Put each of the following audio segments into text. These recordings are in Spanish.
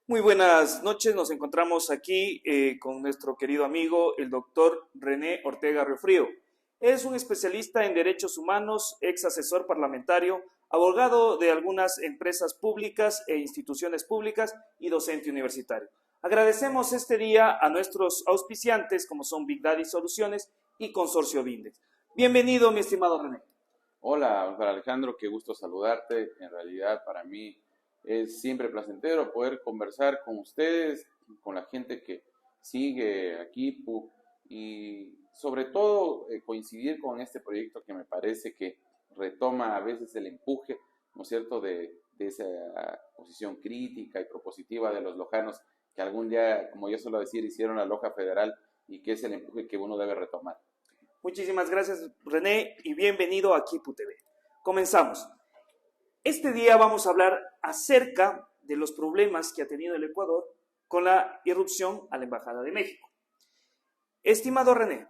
Muy buenas noches, nos encontramos aquí con nuestro querido amigo, el doctor René Ortega Riofrío. Es un especialista en derechos humanos, ex asesor parlamentario, abogado de algunas empresas públicas e instituciones públicas y docente universitario. Agradecemos este día a nuestros auspiciantes como son Big Daddy Soluciones y Consorcio Vindex. Bienvenido, mi estimado René. Hola, Alejandro, qué gusto saludarte. En realidad, para mí es siempre placentero poder conversar con ustedes, con la gente que sigue a Kipu y sobre todo coincidir con este proyecto que me parece que retoma a veces el empuje, ¿no es cierto?, de esa posición crítica y propositiva de los lojanos que algún día, como yo suelo decir, hicieron la loja federal y que es el empuje que uno debe retomar. Muchísimas gracias, René, y bienvenido a Kipu TV. Comenzamos. Este día vamos a hablar acerca de los problemas que ha tenido el Ecuador con la irrupción a la Embajada de México. Estimado René,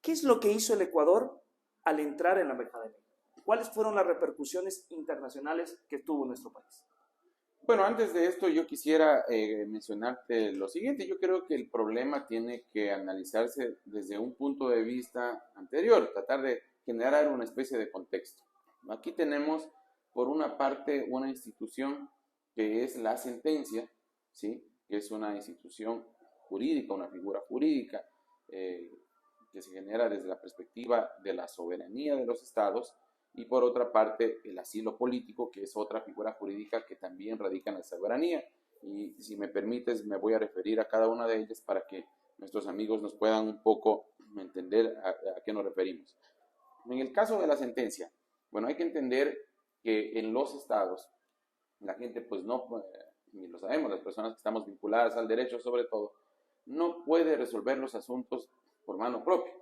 ¿qué es lo que hizo el Ecuador al entrar en la Embajada de México? ¿Cuáles fueron las repercusiones internacionales que tuvo nuestro país? Bueno, antes de esto yo quisiera mencionarte lo siguiente. Yo creo que el problema tiene que analizarse desde un punto de vista anterior, tratar de generar una especie de contexto. Aquí tenemos, por una parte, una institución que es la sentencia, ¿sí?, que es una institución jurídica, una figura jurídica que se genera desde la perspectiva de la soberanía de los estados, y por otra parte el asilo político, que es otra figura jurídica que también radica en la soberanía. Y si me permites, me voy a referir a cada una de ellas para que nuestros amigos nos puedan un poco entender a qué nos referimos. En el caso de la sentencia, bueno, hay que entender que en los estados, la gente pues no, y lo sabemos, las personas que estamos vinculadas al derecho sobre todo, no puede resolver los asuntos por mano propia.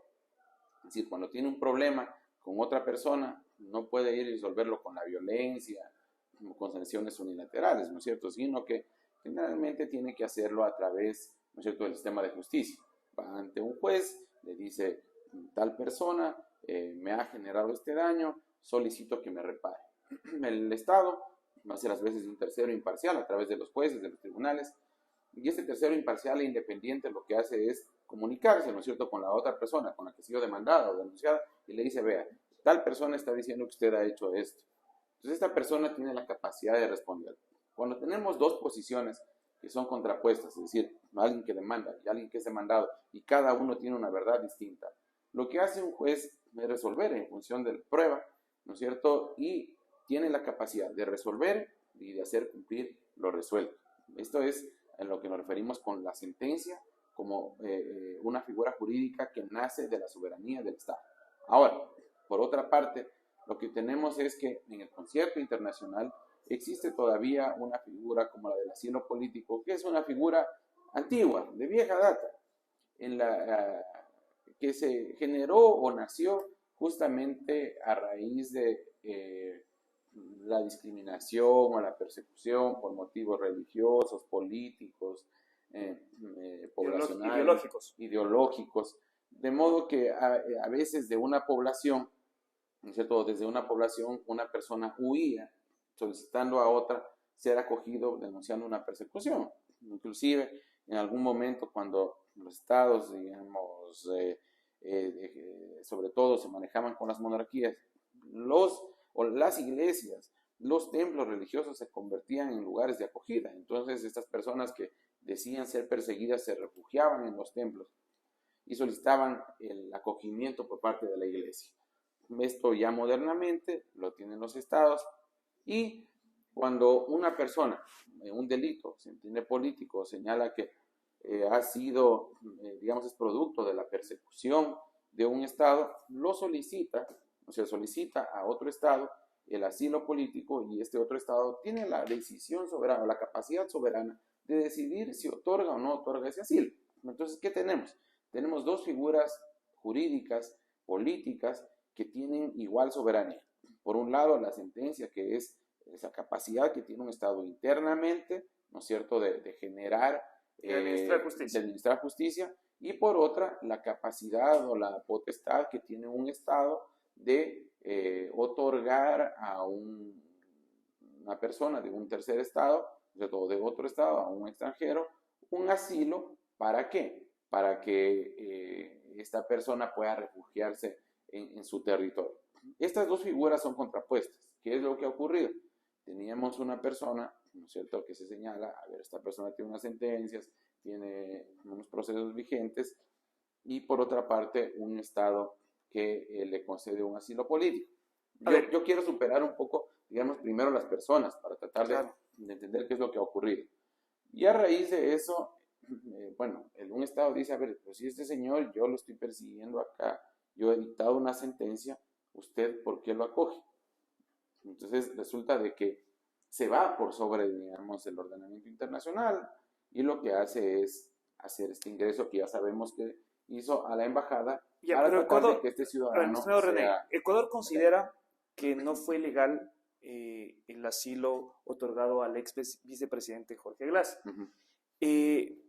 Es decir, cuando tiene un problema con otra persona, no puede ir y resolverlo con la violencia, con sanciones unilaterales, ¿no es cierto? Sino que generalmente tiene que hacerlo a través, ¿no es cierto?, del sistema de justicia. Va ante un juez, le dice, tal persona me ha generado este daño, solicito que me repare. El Estado va a ser a veces un tercero imparcial a través de los jueces, de los tribunales, y este tercero imparcial e independiente lo que hace es comunicarse, ¿no es cierto?, con la otra persona, con la que ha sido demandada o denunciada, y le dice, vea, tal persona está diciendo que usted ha hecho esto. Entonces esta persona tiene la capacidad de responder. Cuando tenemos dos posiciones que son contrapuestas, es decir, alguien que demanda y alguien que es demandado, y cada uno tiene una verdad distinta, lo que hace un juez es resolver en función de la prueba, ¿no es cierto?, y tiene la capacidad de resolver y de hacer cumplir lo resuelto. Esto es en lo que nos referimos con la sentencia como una figura jurídica que nace de la soberanía del Estado. Ahora, por otra parte, lo que tenemos es que en el concierto internacional existe todavía una figura como la del asilo político, que es una figura antigua, de vieja data, que se generó o nació justamente a raíz de la discriminación o la persecución por motivos religiosos, políticos, poblacionales, ideológicos, de modo que a veces de una población, ¿no es cierto?, desde una población una persona huía solicitando a otra ser acogido, denunciando una persecución. Inclusive en algún momento cuando los estados, digamos, sobre todo se manejaban con las monarquías, las iglesias, los templos religiosos se convertían en lugares de acogida. Entonces estas personas que decían ser perseguidas se refugiaban en los templos y solicitaban el acogimiento por parte de la iglesia. Esto ya modernamente lo tienen los estados, y cuando una persona, un delito, se entiende político, señala que ha sido, digamos, es producto de la persecución de un estado, lo solicita, o sea, solicita a otro estado el asilo político, y este otro estado tiene la decisión soberana, la capacidad soberana de decidir si otorga o no otorga ese asilo. Entonces, ¿qué tenemos? Tenemos dos figuras jurídicas, políticas, que tienen igual soberanía. Por un lado, la sentencia, que es esa capacidad que tiene un Estado internamente, ¿no es cierto?, de generar, de administrar justicia, y por otra, la capacidad o la potestad que tiene un Estado de otorgar a una persona de un tercer Estado sobre todo de otro estado, a un extranjero, un asilo. ¿Para qué? Para que esta persona pueda refugiarse en su territorio. Estas dos figuras son contrapuestas. ¿Qué es lo que ha ocurrido? Teníamos una persona, ¿no es cierto?, que se señala, a ver, esta persona tiene unas sentencias, tiene unos procesos vigentes, y por otra parte, un Estado que le concede un asilo político. Yo quiero superar un poco, digamos, primero las personas, para tratar de entender qué es lo que ha ocurrido. Y a raíz de eso, bueno, un Estado dice, a ver, pues si este señor yo lo estoy persiguiendo acá, yo he dictado una sentencia, ¿usted por qué lo acoge? Entonces resulta de que se va por sobre, digamos, el ordenamiento internacional, y lo que hace es hacer este ingreso que ya sabemos que hizo a la embajada para tratar Ecuador, de que este ciudadano René, sea... Ecuador considera que no fue legal el asilo otorgado al ex vicepresidente Jorge Glass.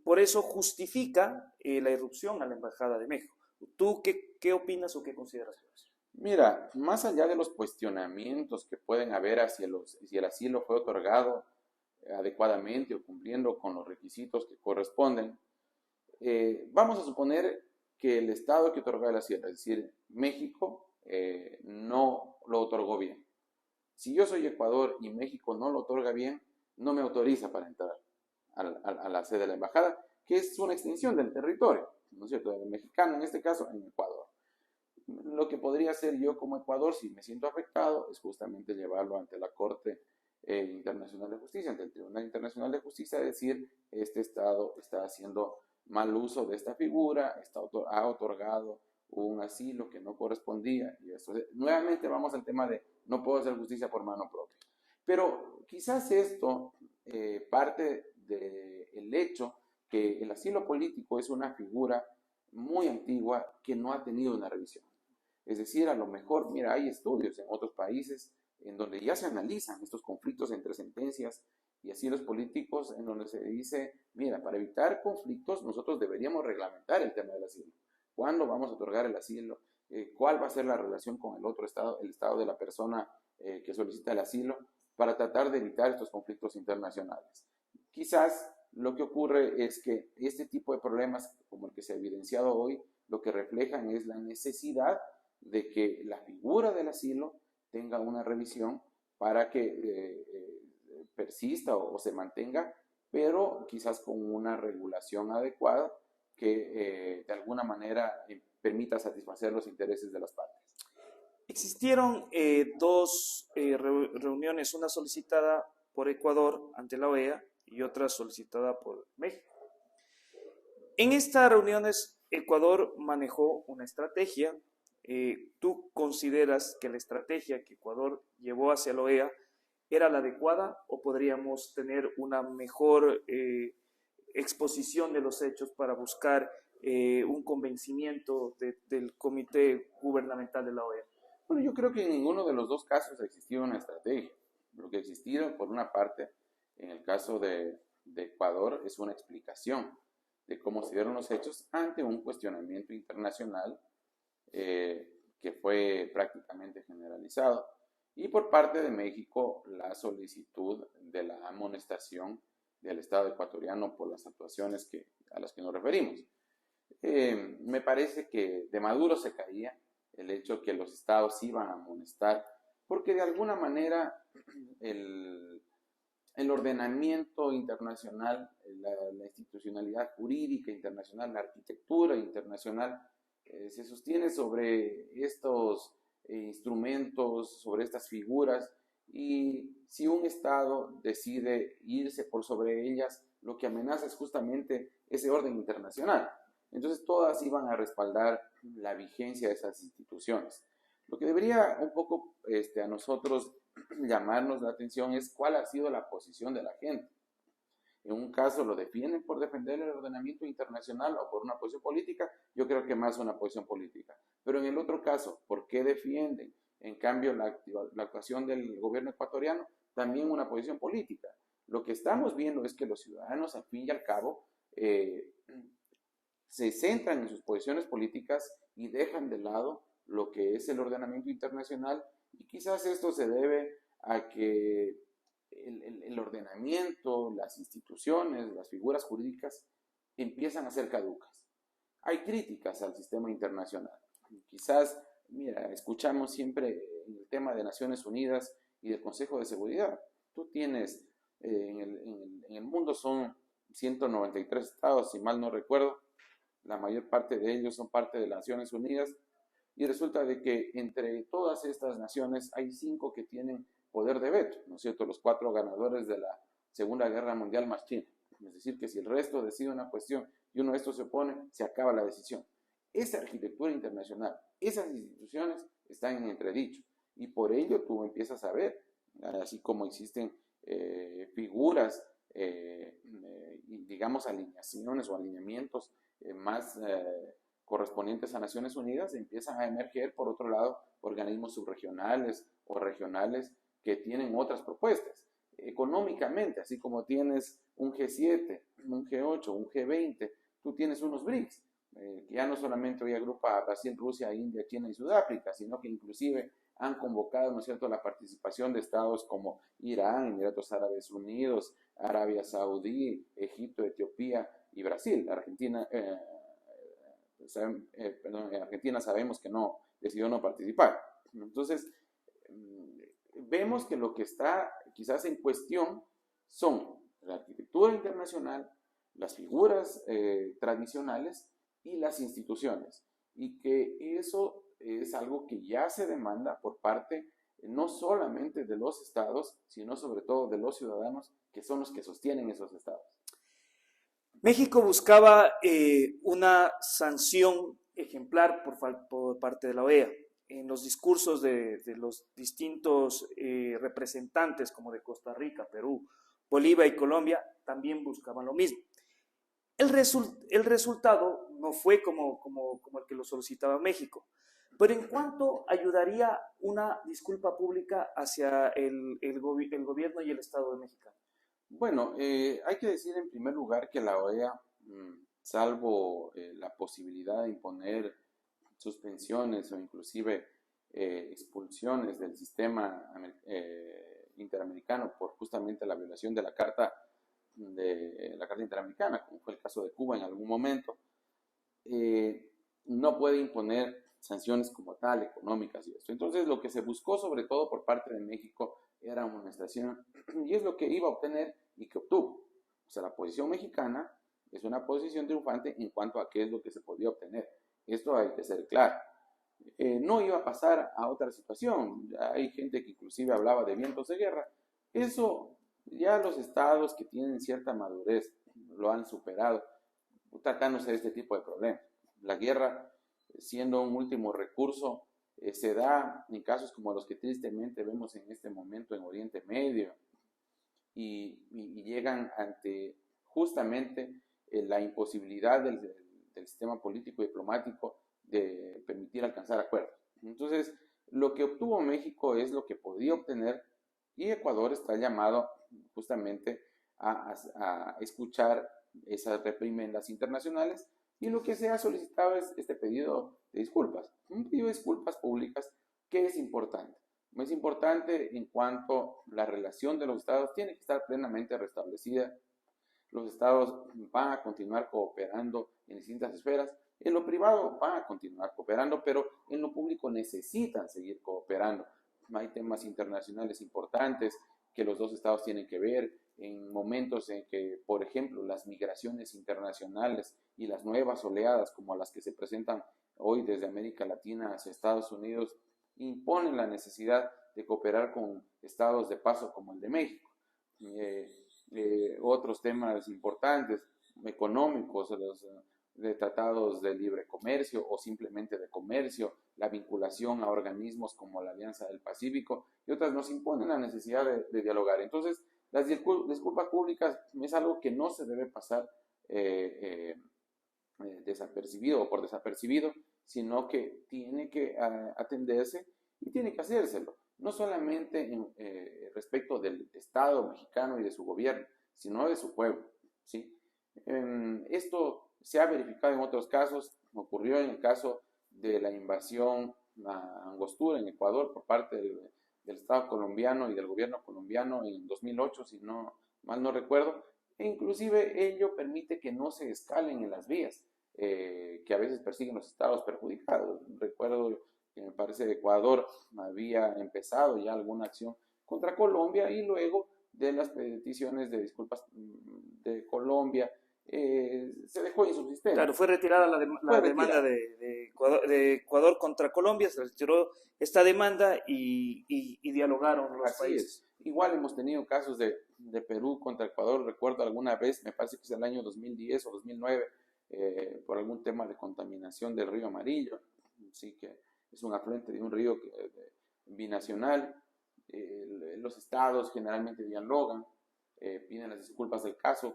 Por eso justifica la irrupción a la Embajada de México. ¿Tú qué opinas o qué consideras sobre eso? Mira, más allá de los cuestionamientos que pueden haber hacia si el asilo fue otorgado adecuadamente o cumpliendo con los requisitos que corresponden, vamos a suponer que el Estado que otorga el asilo, es decir, México, no lo otorgó bien. Si yo soy Ecuador y México no lo otorga bien, no me autoriza para entrar a la sede de la embajada, que es una extensión del territorio, ¿no es cierto?, del mexicano, en este caso, en Ecuador. Lo que podría hacer yo como Ecuador, si me siento afectado, es justamente llevarlo ante la Corte Internacional de Justicia, ante el Tribunal Internacional de Justicia, decir, este Estado está haciendo mal uso de esta figura, ha otorgado un asilo que no correspondía. Y eso, nuevamente vamos al tema de no puedo hacer justicia por mano propia. Pero quizás esto parte del hecho que el asilo político es una figura muy antigua que no ha tenido una revisión. Es decir, a lo mejor, mira, hay estudios en otros países en donde ya se analizan estos conflictos entre sentencias y asilos políticos, en donde se dice, mira, para evitar conflictos nosotros deberíamos reglamentar el tema del asilo. ¿Cuándo vamos a otorgar el asilo? ¿Cuál va a ser la relación con el otro estado, el estado de la persona que solicita el asilo, para tratar de evitar estos conflictos internacionales? Quizás lo que ocurre es que este tipo de problemas, como el que se ha evidenciado hoy, lo que reflejan es la necesidad de que la figura del asilo tenga una revisión para que persista o se mantenga, pero quizás con una regulación adecuada que de alguna manera permita satisfacer los intereses de las partes. Existieron dos reuniones, una solicitada por Ecuador ante la OEA y otra solicitada por México. En estas reuniones, Ecuador manejó una estrategia. ¿Tú consideras que la estrategia que Ecuador llevó hacia la OEA era la adecuada o podríamos tener una mejor exposición de los hechos para buscar un convencimiento del Comité Gubernamental de la OEA? Bueno, yo creo que en ninguno de los dos casos ha existido una estrategia. Lo que ha existido, por una parte, en el caso de Ecuador, es una explicación de cómo se dieron los hechos ante un cuestionamiento internacional que fue prácticamente generalizado. Y por parte de México, la solicitud de la amonestación del Estado ecuatoriano por las actuaciones a las que nos referimos. Me parece que de Maduro se caía el hecho que los estados iban a amonestar, porque de alguna manera el ordenamiento internacional, la institucionalidad jurídica internacional, la arquitectura internacional, se sostiene sobre estos instrumentos, sobre estas figuras, y si un Estado decide irse por sobre ellas, lo que amenaza es justamente ese orden internacional. Entonces todas iban a respaldar la vigencia de esas instituciones. Lo que debería un poco a nosotros llamarnos la atención es cuál ha sido la posición de la gente. En un caso lo defienden por defender el ordenamiento internacional o por una posición política, yo creo que más una posición política. Pero en el otro caso, ¿por qué defienden? En cambio, la actuación del gobierno ecuatoriano, también una posición política. Lo que estamos viendo es que los ciudadanos, al fin y al cabo, se centran en sus posiciones políticas y dejan de lado lo que es el ordenamiento internacional, y quizás esto se debe a que el ordenamiento, las instituciones, las figuras jurídicas empiezan a ser caducas. Hay críticas al sistema internacional. Quizás, mira, escuchamos siempre el tema de Naciones Unidas y del Consejo de Seguridad. Tú tienes, en el mundo son 193 estados, si mal no recuerdo, la mayor parte de ellos son parte de las Naciones Unidas, y resulta de que entre todas estas naciones hay 5 que tienen poder de veto, ¿no es cierto? Los 4 ganadores de la Segunda Guerra Mundial más China. Es decir, que si el resto decide una cuestión y uno de estos se opone, se acaba la decisión. Esa arquitectura internacional, esas instituciones están en entredicho, y por ello tú empiezas a ver, así como existen figuras, digamos, alineaciones o alineamientos más correspondientes a Naciones Unidas, empiezan a emerger, por otro lado, organismos subregionales o regionales que tienen otras propuestas. Económicamente, así como tienes un G7, un G8, un G20, tú tienes unos BRICS, que ya no solamente hoy agrupa a Brasil, Rusia, India, China y Sudáfrica, sino que inclusive han convocado, ¿no es cierto?, la participación de estados como Irán, Emiratos Árabes Unidos, Arabia Saudí, Egipto, Etiopía y Brasil. Argentina, Argentina sabemos que no, decidió no participar. Entonces, vemos que lo que está quizás en cuestión son la arquitectura internacional, las figuras tradicionales y las instituciones, y que eso es algo que ya se demanda por parte no solamente de los estados, sino sobre todo de los ciudadanos, que son los que sostienen esos estados. México buscaba una sanción ejemplar por parte de la OEA. En los discursos de los distintos representantes, como de Costa Rica, Perú, Bolivia y Colombia, también buscaban lo mismo. El resultado no fue como el que lo solicitaba México, pero ¿en cuánto ayudaría una disculpa pública hacia el gobierno y el Estado de México? Bueno, hay que decir en primer lugar que la OEA, salvo la posibilidad de imponer suspensiones o inclusive expulsiones del sistema interamericano por justamente la violación de la Carta Interamericana, como fue el caso de Cuba en algún momento, no puede imponer sanciones como tal, económicas y esto. Entonces, lo que se buscó sobre todo por parte de México era amonestación, y es lo que iba a obtener y que obtuvo. O sea, la posición mexicana es una posición triunfante en cuanto a qué es lo que se podía obtener. Esto hay que ser claro. No iba a pasar a otra situación. Hay gente que inclusive hablaba de vientos de guerra. Eso ya los estados que tienen cierta madurez lo han superado, tratándose de este tipo de problemas. La guerra, siendo un último recurso, se da en casos como los que tristemente vemos en este momento en Oriente Medio, y llegan ante justamente la imposibilidad del sistema político y diplomático de permitir alcanzar acuerdos. Entonces, lo que obtuvo México es lo que podía obtener, y Ecuador está llamado justamente a escuchar esas reprimendas internacionales, y lo que se ha solicitado es este pedido de disculpas, un pedido de disculpas públicas que es importante. Es importante en cuanto la relación de los estados tiene que estar plenamente restablecida. Los estados van a continuar cooperando en distintas esferas. En lo privado van a continuar cooperando, pero en lo público necesitan seguir cooperando. Hay temas internacionales importantes que los dos estados tienen que ver en momentos en que, por ejemplo, las migraciones internacionales y las nuevas oleadas como las que se presentan hoy desde América Latina hacia Estados Unidos imponen la necesidad de cooperar con estados de paso como el de México. Otros temas importantes, económicos, los de tratados de libre comercio o simplemente de comercio, la vinculación a organismos como la Alianza del Pacífico y otras, nos imponen la necesidad de dialogar. Entonces, las disculpas públicas es algo que no se debe pasar desapercibido o por desapercibido, sino que tiene que atenderse y tiene que hacérselo, no solamente respecto del Estado mexicano y de su gobierno, sino de su pueblo, ¿sí? Esto se ha verificado en otros casos. Ocurrió en el caso de la invasión a Angostura, en Ecuador, por parte del Estado colombiano y del gobierno colombiano en 2008, si no mal no recuerdo, e inclusive ello permite que no se escalen en las vías, que a veces persiguen los estados perjudicados. Recuerdo que me parece Ecuador había empezado ya alguna acción contra Colombia y luego de las peticiones de disculpas de Colombia se dejó insubsistente. Claro, fue retirada la demanda de Ecuador contra Colombia, se retiró esta demanda y dialogaron los países. Igual hemos tenido casos de Perú contra Ecuador, recuerdo alguna vez, me parece que es el año 2010 o 2009, por algún tema de contaminación del río Amarillo, sí que es un afluente de un río binacional. Los estados generalmente dialogan, piden las disculpas del caso,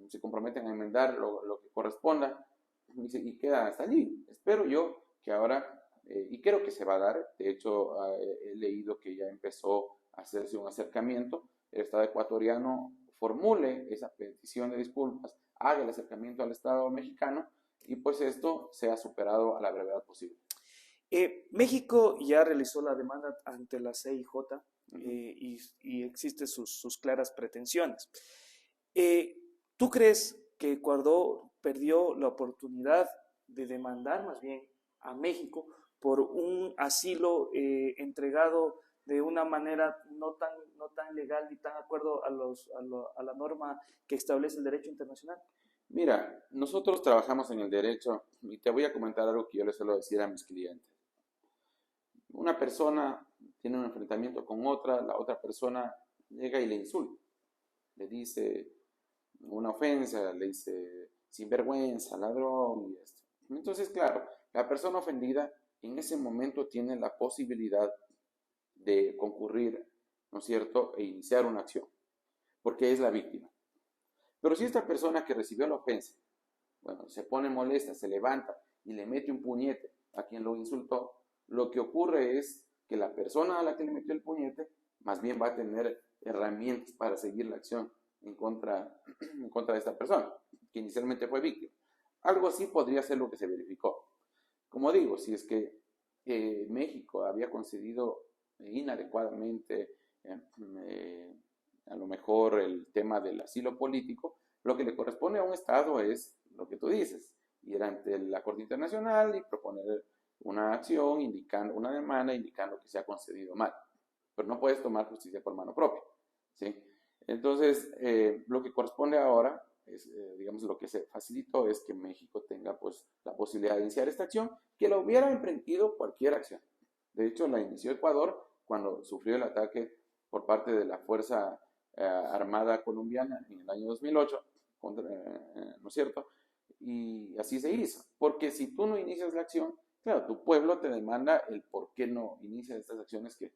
se comprometen a enmendar lo que corresponda y queda hasta allí. Espero yo que ahora, y creo que se va a dar, de hecho he leído que ya empezó a hacerse un acercamiento, el Estado ecuatoriano formule esa petición de disculpas, haga el acercamiento al Estado mexicano y pues esto sea superado a la brevedad posible. México ya realizó la demanda ante la CIJ y existen sus claras pretensiones. ¿Tú crees que Ecuador perdió la oportunidad de demandar más bien a México por un asilo entregado de una manera no tan legal ni tan de acuerdo a la norma que establece el derecho internacional? Mira, nosotros trabajamos en el derecho y te voy a comentar algo que yo les suelo decir a mis clientes. Una persona tiene un enfrentamiento con otra, la otra persona llega y le insulta, le dice una ofensa, le dice sinvergüenza, ladrón y esto. Entonces, claro, la persona ofendida en ese momento tiene la posibilidad de concurrir, ¿no es cierto?, e iniciar una acción, porque es la víctima. Pero si esta persona que recibió la ofensa, bueno, se pone molesta, se levanta y le mete un puñete a quien lo insultó, lo que ocurre es que la persona a la que le metió el puñete más bien va a tener herramientas para seguir la acción en contra de esta persona, que inicialmente fue víctima. Algo así podría ser lo que se verificó. Como digo, si es que México había concedido inadecuadamente a lo mejor el tema del asilo político, lo que le corresponde a un Estado es lo que tú dices, ir ante la Corte Internacional y proponer una acción, una demanda indicando que se ha concedido mal. Pero no puedes tomar justicia por mano propia, ¿sí? Entonces, lo que corresponde ahora, es, digamos, lo que se facilitó es que México tenga pues la posibilidad de iniciar esta acción, que la hubiera emprendido cualquier acción. De hecho, la inició Ecuador cuando sufrió el ataque por parte de la Fuerza Armada Colombiana en el año 2008, ¿no es cierto? Y así se hizo, porque si tú no inicias la acción, claro, tu pueblo te demanda el por qué no inicias estas acciones que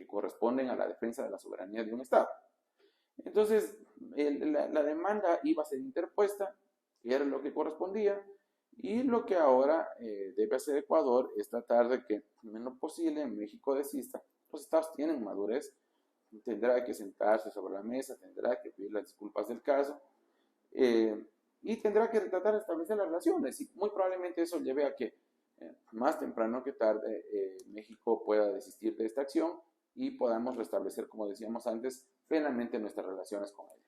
corresponden a la defensa de la soberanía de un Estado. Entonces, la demanda iba a ser interpuesta, que era lo que correspondía, y lo que ahora debe hacer Ecuador es tratar de que, lo menos posible, México desista. Los Estados tienen madurez, tendrá que sentarse sobre la mesa, tendrá que pedir las disculpas del caso, y tendrá que tratar de establecer las relaciones, y muy probablemente eso lleve a que más temprano que tarde México pueda desistir de esta acción y podamos restablecer, como decíamos antes, plenamente nuestras relaciones con ella.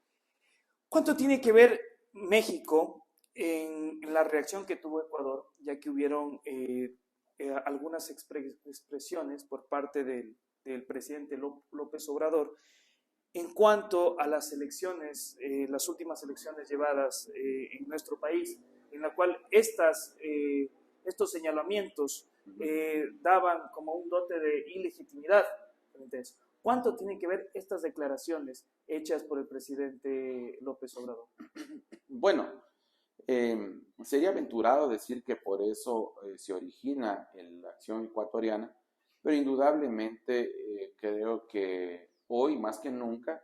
¿Cuánto tiene que ver México en la reacción que tuvo Ecuador, ya que hubieron algunas expresiones por parte del presidente López Obrador en cuanto a las elecciones, las últimas elecciones llevadas en nuestro país, en la cual estos señalamientos daban como un dote de ilegitimidad frente a eso? ¿Cuánto tienen que ver estas declaraciones hechas por el presidente López Obrador? Bueno, sería aventurado decir que por eso se origina la acción ecuatoriana, pero indudablemente creo que hoy más que nunca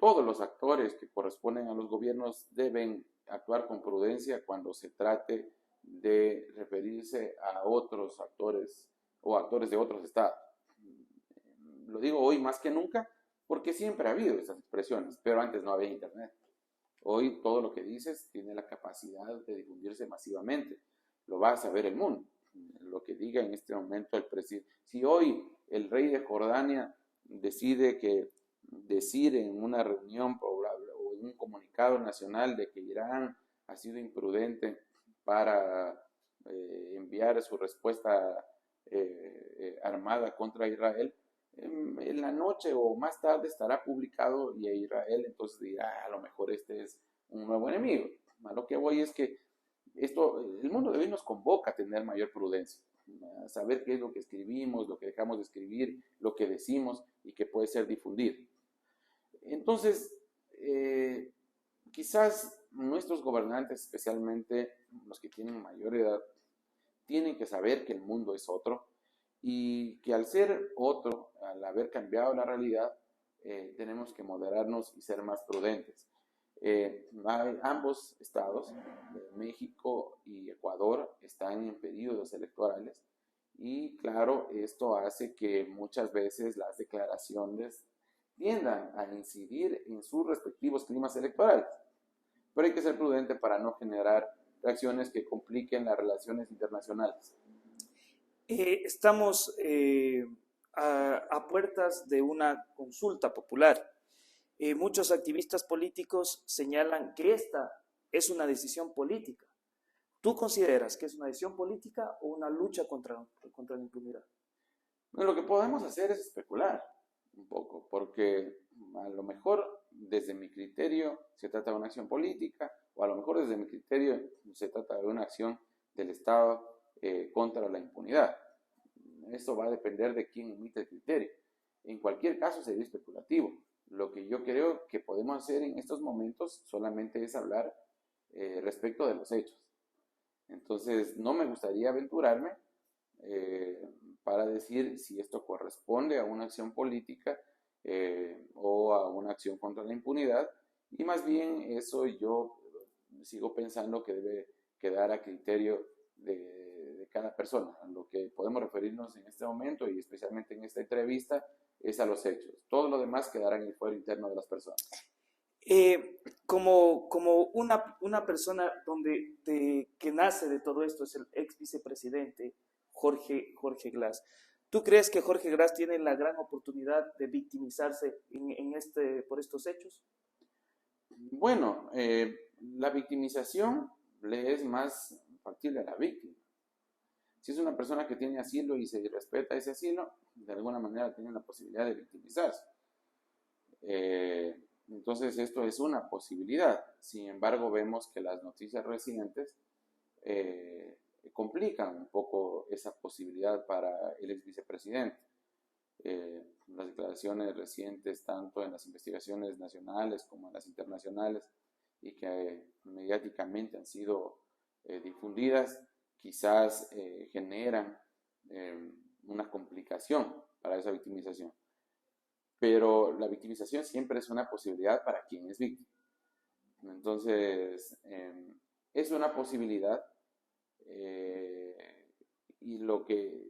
todos los actores que corresponden a los gobiernos deben actuar con prudencia cuando se trate de referirse a otros actores o actores de otros estados. Lo digo hoy más que nunca porque siempre ha habido esas expresiones, pero antes no había internet. Hoy todo lo que dices tiene la capacidad de difundirse masivamente, lo va a saber el mundo. lo que diga en este momento el presidente. Si hoy el rey de Jordania decide decir en una reunión probable o en un comunicado nacional de que Irán ha sido imprudente para enviar su respuesta armada contra Israel, en la noche o más tarde estará publicado y Israel entonces dirá, a lo mejor este es un nuevo enemigo. A lo que voy es que el mundo de hoy nos convoca a tener mayor prudencia, a saber qué es lo que escribimos, lo que dejamos de escribir, lo que decimos y que puede ser difundido. Entonces, quizás nuestros gobernantes, especialmente los que tienen mayor edad, tienen que saber que el mundo es otro y que al ser otro, al haber cambiado la realidad, tenemos que moderarnos y ser más prudentes. Ambos estados, México y Ecuador, están en periodos electorales y claro, esto hace que muchas veces las declaraciones tiendan a incidir en sus respectivos climas electorales. Pero hay que ser prudente para no generar reacciones que compliquen las relaciones internacionales. Estamos a puertas de una consulta popular. Muchos activistas políticos señalan que esta es una decisión política. ¿Tú consideras que es una decisión política o una lucha contra la impunidad? Bueno, lo que podemos hacer es especular un poco, porque a lo mejor desde mi criterio se trata de una acción política, o a lo mejor desde mi criterio se trata de una acción del Estado contra la impunidad. Esto va a depender de quién emite el criterio. En cualquier caso sería especulativo. Lo que yo creo que podemos hacer en estos momentos solamente es hablar respecto de los hechos. Entonces, no me gustaría aventurarme para decir si esto corresponde a una acción política o a una acción contra la impunidad, y más bien eso yo sigo pensando que debe quedar a criterio de cada persona. A lo que podemos referirnos en este momento y especialmente en esta entrevista es a los hechos. Todo lo demás quedará en el fuero interno de las personas. Como una persona que nace de todo esto es el ex vicepresidente Jorge Glass. ¿Tú crees que Jorge Glass tiene la gran oportunidad de victimizarse por estos hechos? Bueno, la victimización le es más factible a la víctima. Si es una persona que tiene asilo y se respeta ese asilo, de alguna manera tiene la posibilidad de victimizarse. Entonces esto es una posibilidad. Sin embargo, vemos que las noticias recientes complican un poco esa posibilidad para el ex vicepresidente. Las declaraciones recientes, tanto en las investigaciones nacionales como en las internacionales, y que mediáticamente han sido difundidas, quizás generan una complicación para esa victimización. Pero la victimización siempre es una posibilidad para quien es víctima. Entonces, es una posibilidad y lo que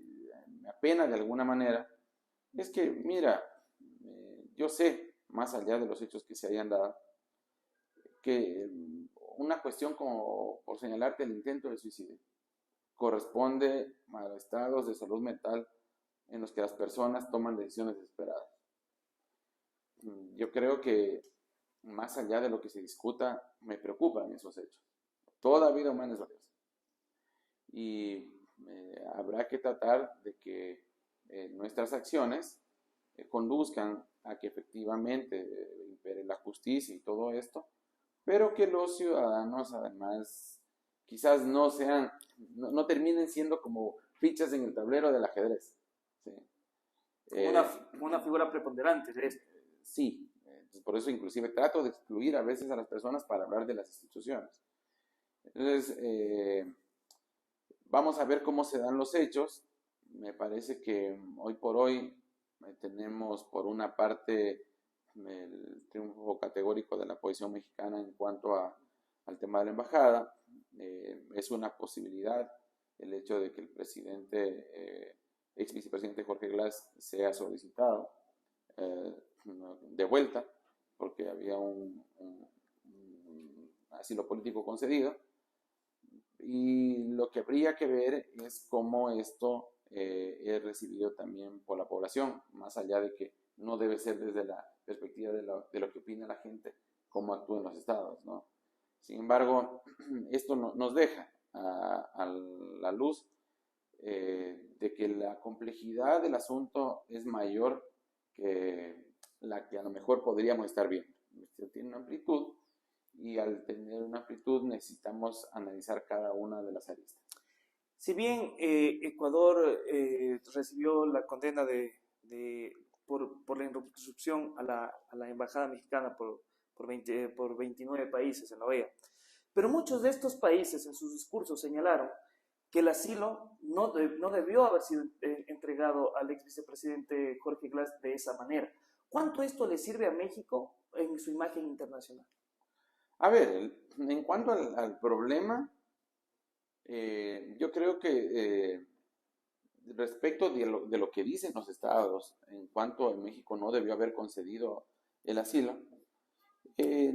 me apena de alguna manera es que, mira, yo sé, más allá de los hechos que se hayan dado, que una cuestión como, por señalarte, el intento de suicidio, corresponde a estados de salud mental en los que las personas toman decisiones desesperadas. Yo creo que más allá de lo que se discuta, me preocupan esos hechos. Toda vida humana es valiosa. Y habrá que tratar de que nuestras acciones conduzcan a que efectivamente impere la justicia y todo esto, pero que los ciudadanos además quizás no terminen siendo como fichas en el tablero del ajedrez. ¿Sí? Una figura preponderante de esto. Sí, por eso inclusive trato de excluir a veces a las personas para hablar de las instituciones. Entonces, vamos a ver cómo se dan los hechos. Me parece que hoy por hoy tenemos por una parte el triunfo categórico de la posición mexicana en cuanto al tema de la embajada. Es una posibilidad el hecho de que el presidente, ex vicepresidente Jorge Glass, sea solicitado de vuelta porque había un asilo político concedido. Y lo que habría que ver es cómo esto es recibido también por la población, más allá de que no debe ser desde la perspectiva de lo que opina la gente, cómo actúan los estados, ¿no? Sin embargo, esto nos deja a la luz de que la complejidad del asunto es mayor que la que a lo mejor podríamos estar viendo. Esto tiene una amplitud y al tener una amplitud necesitamos analizar cada una de las aristas. Si bien Ecuador recibió la condena por la irrupción a la embajada mexicana por 29 países en la OEA, pero muchos de estos países en sus discursos señalaron que el asilo no debió haber sido entregado al ex vicepresidente Jorge Glass de esa manera. ¿Cuánto esto le sirve a México en su imagen internacional? A ver, en cuanto al problema, yo creo que respecto de lo que dicen los estados en cuanto a México no debió haber concedido el asilo,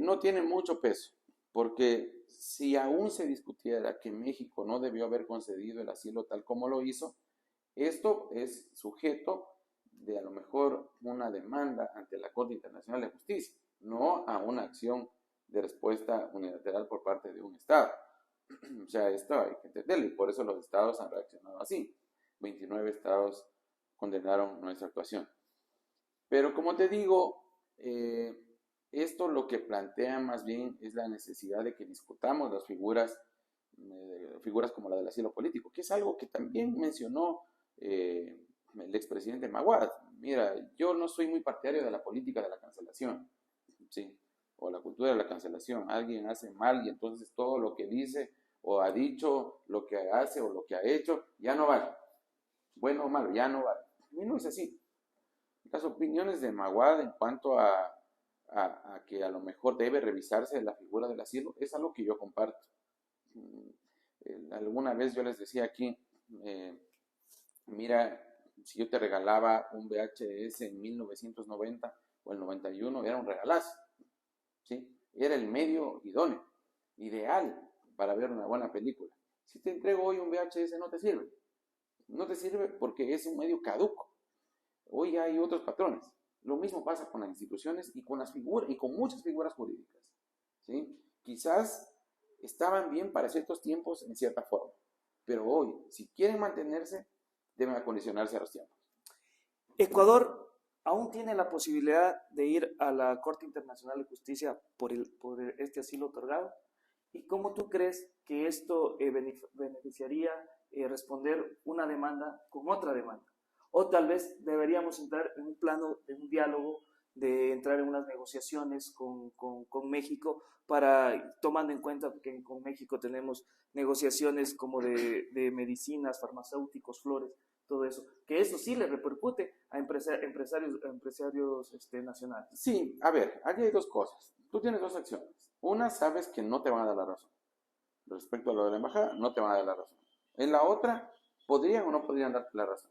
no tiene mucho peso, porque si aún se discutiera que México no debió haber concedido el asilo tal como lo hizo, esto es sujeto de a lo mejor una demanda ante la Corte Internacional de Justicia, no a una acción de respuesta unilateral por parte de un Estado. O sea, esto hay que entenderlo y por eso los estados han reaccionado así. 29 estados condenaron nuestra actuación. Pero como te digo, esto lo que plantea más bien es la necesidad de que discutamos las figuras como la del asilo político, que es algo que también mencionó el expresidente Maguad. Mira, yo no soy muy partidario de la política de la cancelación, ¿sí? O la cultura de la cancelación. Alguien hace mal y entonces todo lo que dice o ha dicho, lo que hace o lo que ha hecho, ya no vale. Bueno o malo, ya no vale. A mí no es así. Las opiniones de Maguad en cuanto a que a lo mejor debe revisarse la figura del asilo es algo que yo comparto. Alguna vez yo les decía aquí, mira, si yo te regalaba un VHS en 1990 o el 91, era un regalazo, ¿sí? Era el medio idóneo, ideal para ver una buena película. Si te entrego hoy un VHS no te sirve. No te sirve porque es un medio caduco. Hoy hay otros patrones. Lo mismo pasa con las instituciones y con las figuras y con muchas figuras jurídicas, ¿sí? Quizás estaban bien para ciertos tiempos en cierta forma, pero hoy, si quieren mantenerse, deben acondicionarse a los tiempos. Ecuador aún tiene la posibilidad de ir a la Corte Internacional de Justicia por este asilo otorgado. ¿Y cómo tú crees que esto beneficiaría responder una demanda con otra demanda? O tal vez deberíamos entrar en un plano de un diálogo, de entrar en unas negociaciones con México, tomando en cuenta que con México tenemos negociaciones como de medicinas, farmacéuticos, flores, todo eso, que eso sí le repercute a empresarios nacionales. Sí, a ver, aquí hay dos cosas. Tú tienes dos acciones. Una, sabes que no te van a dar la razón. Respecto a lo de la embajada, no te van a dar la razón. En la otra, podrían o no podrían darte la razón.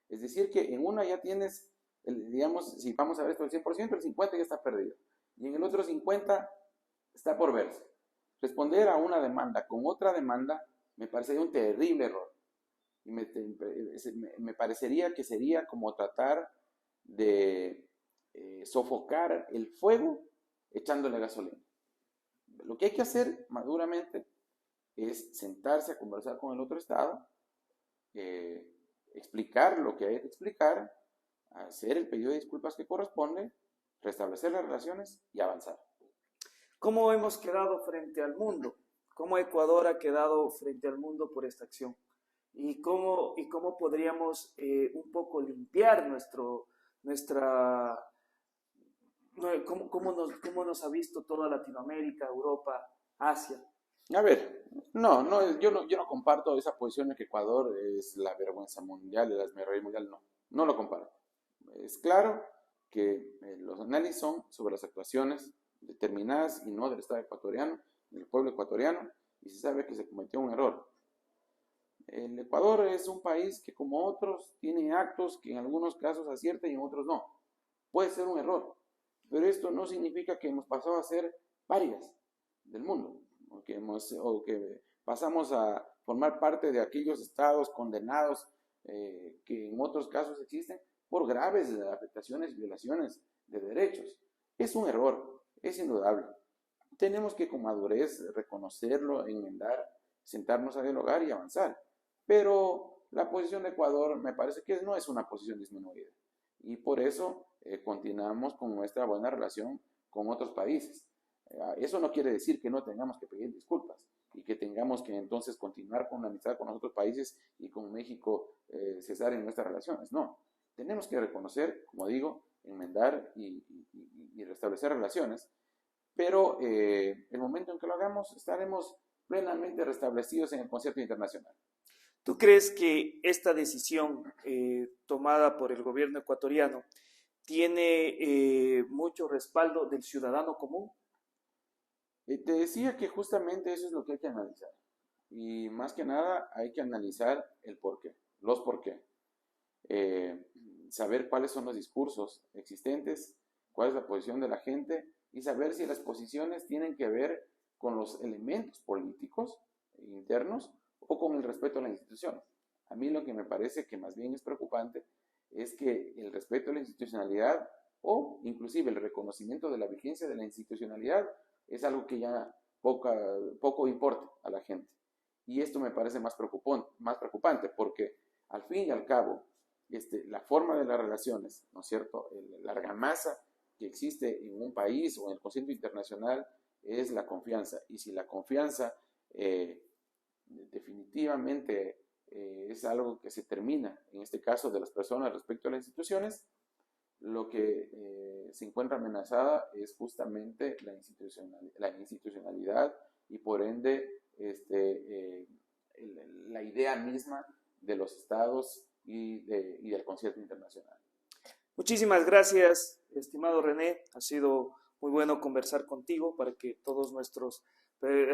Es decir, que en una ya tienes, digamos, si vamos a ver esto del 100%, el 50% ya está perdido. Y en el otro 50% está por verse. Responder a una demanda con otra demanda me parecería un terrible error. Y me parecería que sería como tratar de sofocar el fuego echándole gasolina. Lo que hay que hacer maduramente es sentarse a conversar con el otro Estado, explicar lo que hay que explicar, hacer el pedido de disculpas que corresponde, restablecer las relaciones y avanzar. ¿Cómo hemos quedado frente al mundo? ¿Cómo Ecuador ha quedado frente al mundo por esta acción? ¿Y cómo podríamos un poco limpiar cómo nos ha visto toda Latinoamérica, Europa, Asia? A ver, yo no comparto esa posición de que Ecuador es la vergüenza mundial, el hazmerreír mundial, no lo comparto. Es claro que los análisis son sobre las actuaciones determinadas y no del Estado ecuatoriano, del pueblo ecuatoriano, y se sabe que se cometió un error. El Ecuador es un país que, como otros, tiene actos que en algunos casos aciertan y en otros no. Puede ser un error, pero esto no significa que hemos pasado a ser parias del mundo, o que pasamos a formar parte de aquellos estados condenados que en otros casos existen por graves afectaciones y violaciones de derechos. Es un error, es indudable. Tenemos que con madurez reconocerlo, enmendar, sentarnos a dialogar y avanzar. Pero la posición de Ecuador me parece que no es una posición disminuida. Y por eso continuamos con nuestra buena relación con otros países. Eso no quiere decir que no tengamos que pedir disculpas y que tengamos que entonces continuar con la amistad con los otros países y con México cesar en nuestras relaciones. No, tenemos que reconocer, como digo, enmendar y restablecer relaciones, pero el momento en que lo hagamos estaremos plenamente restablecidos en el concierto internacional. ¿Tú crees que esta decisión tomada por el gobierno ecuatoriano tiene mucho respaldo del ciudadano común? Te decía que justamente eso es lo que hay que analizar. Y más que nada hay que analizar el porqué, los porqué. Saber cuáles son los discursos existentes, cuál es la posición de la gente y saber si las posiciones tienen que ver con los elementos políticos internos o con el respeto a la institución. A mí lo que me parece que más bien es preocupante es que el respeto a la institucionalidad o inclusive el reconocimiento de la vigencia de la institucionalidad es algo que ya poco importa a la gente. Y esto me parece más preocupante porque al fin y al cabo la forma de las relaciones, ¿no es cierto?, la argamasa que existe en un país o en el concierto internacional es la confianza. Y si la confianza definitivamente es algo que se termina, en este caso de las personas respecto a las instituciones, lo que se encuentra amenazada es justamente la institucionalidad y por ende la idea misma de los estados y del concierto internacional. Muchísimas gracias, estimado René. Ha sido muy bueno conversar contigo para que todos nuestros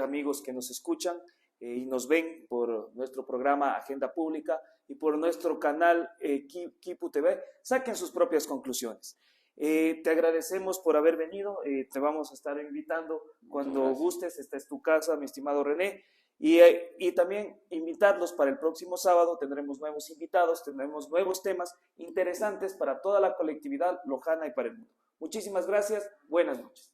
amigos que nos escuchan y nos ven por nuestro programa Agenda Pública y por nuestro canal Quipu TV saquen sus propias conclusiones. Te agradecemos por haber venido, te vamos a estar invitando cuando gustes, esta es tu casa, mi estimado René, y también invitarlos para el próximo sábado, tendremos nuevos invitados, tendremos nuevos temas interesantes para toda la colectividad lojana y para el mundo. Muchísimas gracias, buenas noches.